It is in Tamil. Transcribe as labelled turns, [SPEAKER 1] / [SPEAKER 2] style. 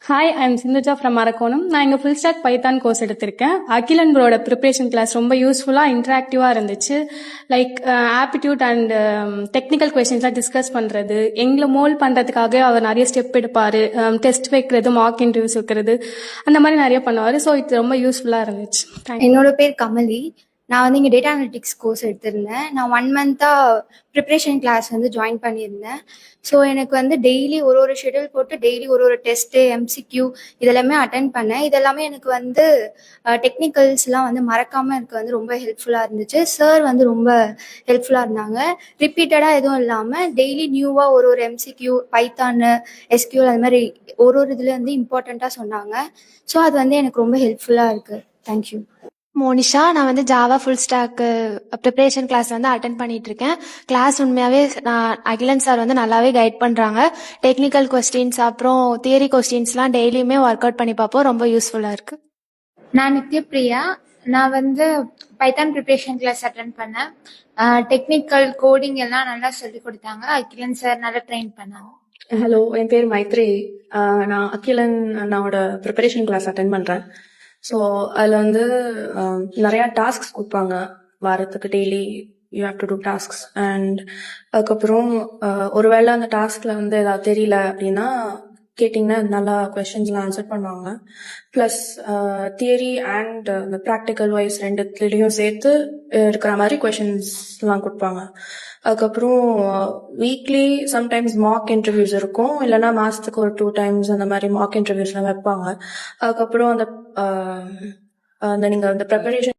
[SPEAKER 1] Hi, I'm Sindhuja from Arakkonam. நான் இங்கே ஃபுல் ஸ்டாக் பைத்தான் கோர்ஸ் எடுத்திருக்கேன். அகிலன் ப்ரோட ப்ரிப்ரேஷன் கிளாஸ் ரொம்ப யூஸ்ஃபுல்லாக இன்ட்ராக்டிவாக இருந்துச்சு. லைக் ஆப்டிடியூட் அண்ட் டெக்னிக்கல் கொஸ்டின்ஸ்லாம் டிஸ்கஸ் பண்ணுறது, எங்களை மோல்ட் பண்ணுறதுக்காக அவர் நிறைய ஸ்டெப் எடுப்பார். டெஸ்ட் வைக்கிறது, மார்க் இன்டர்வியூஸ் வைக்கிறது, அந்த மாதிரி நிறைய பண்ணுவார். ஸோ இது ரொம்ப யூஸ்ஃபுல்லாக இருந்துச்சு.
[SPEAKER 2] என்னோட பேர் கமலி. நான் வந்து இங்கே டேட்டா அனலிட்டிக்ஸ் கோர்ஸ் எடுத்திருந்தேன். நான் 1 மந்த்தாக ப்ரிப்ரேஷன் கிளாஸ் வந்து ஜாயின் பண்ணியிருந்தேன். ஸோ எனக்கு வந்து டெய்லி ஒரு ஷெடியூல் போட்டு டெய்லி ஒரு டெஸ்ட்டு, எம்சிக்யூ இதெல்லாமே அட்டென்ட் பண்ணேன். இதெல்லாமே எனக்கு வந்து டெக்னிக்கல்ஸ்லாம் வந்து மறக்காமல் எனக்கு வந்து ரொம்ப ஹெல்ப்ஃபுல்லாக இருந்துச்சு. சார் வந்து ரொம்ப ஹெல்ப்ஃபுல்லாக இருந்தாங்க. ரிப்பீட்டடாக எதுவும் இல்லாமல் டெய்லி நியூவாக ஒரு எம்சிக்யூ, பைத்தானு, எஸ்கியூஎல் அது மாதிரி ஒரு இதில் வந்து இம்பார்ட்டண்ட்டாக சொன்னாங்க. ஸோ அது வந்து எனக்கு ரொம்ப ஹெல்ப்ஃபுல்லாக இருக்குது. தேங்க்யூ.
[SPEAKER 3] மோனிஷா, நான் வந்து Java full stack preparation class வந்து அட்டென்ட் பண்ணிட்டு இருக்கேன். கிளாஸ் உண்மையாகவே அகிலன் சார் வந்து நல்லாவே கைட் பண்ணுறாங்க. டெக்னிக்கல் கொஸ்டின்ஸ் அப்புறம் தியரி கொஸ்டின்ஸ்லாம் டெய்லியுமே ஒர்க் அவுட் பண்ணி பார்ப்போம். ரொம்ப யூஸ்ஃபுல்லாக இருக்குது.
[SPEAKER 4] நான் நித்யபிரியா. நான் வந்து பைத்தான் ப்ரிப்பரேஷன் கிளாஸ் அட்டென்ட் பண்ணேன். டெக்னிக்கல் கோடிங் எல்லாம் நல்லா சொல்லி கொடுத்தாங்க. அகிலன் சார் நல்லா ட்ரெயின் பண்ணாங்க.
[SPEAKER 5] ஹலோ, என் பேர் மைத்ரி. நான் அகிலன் அண்ணாவோட ப்ரிப்பரேஷன் கிளாஸ் அட்டென்ட் பண்ணுறேன். ஸோ அதில் வந்து நிறையா டாஸ்க்ஸ் கொடுப்பாங்க வாரத்துக்கு. Daily you have to do tasks. And அதுக்கப்புறம் ஒருவேளை அந்த டாஸ்கில் வந்து ஏதாவது தெரியல அப்படின்னா கேட்டிங்கன்னா நல்லா கொஸ்டின்ஸ்லாம் ஆன்சர் பண்ணுவாங்க. ப்ளஸ் தியரி அண்ட் இந்த ப்ராக்டிக்கல் வைஸ் ரெண்டுத்துலேயும் சேர்த்து இருக்கிற மாதிரி கொஷின்ஸ்லாம் கொடுப்பாங்க. அதுக்கப்புறம் வீக்லி சம்டைம்ஸ் மார்க் இன்டர்வியூஸ் இருக்கும், இல்லைன்னா மாதத்துக்கு ஒரு 2 times அந்த மாதிரி மார்க் இன்டர்வியூஸ்லாம் வைப்பாங்க. அதுக்கப்புறம் அந்த நீங்கள் அந்த ப்ரிப்பரேஷன்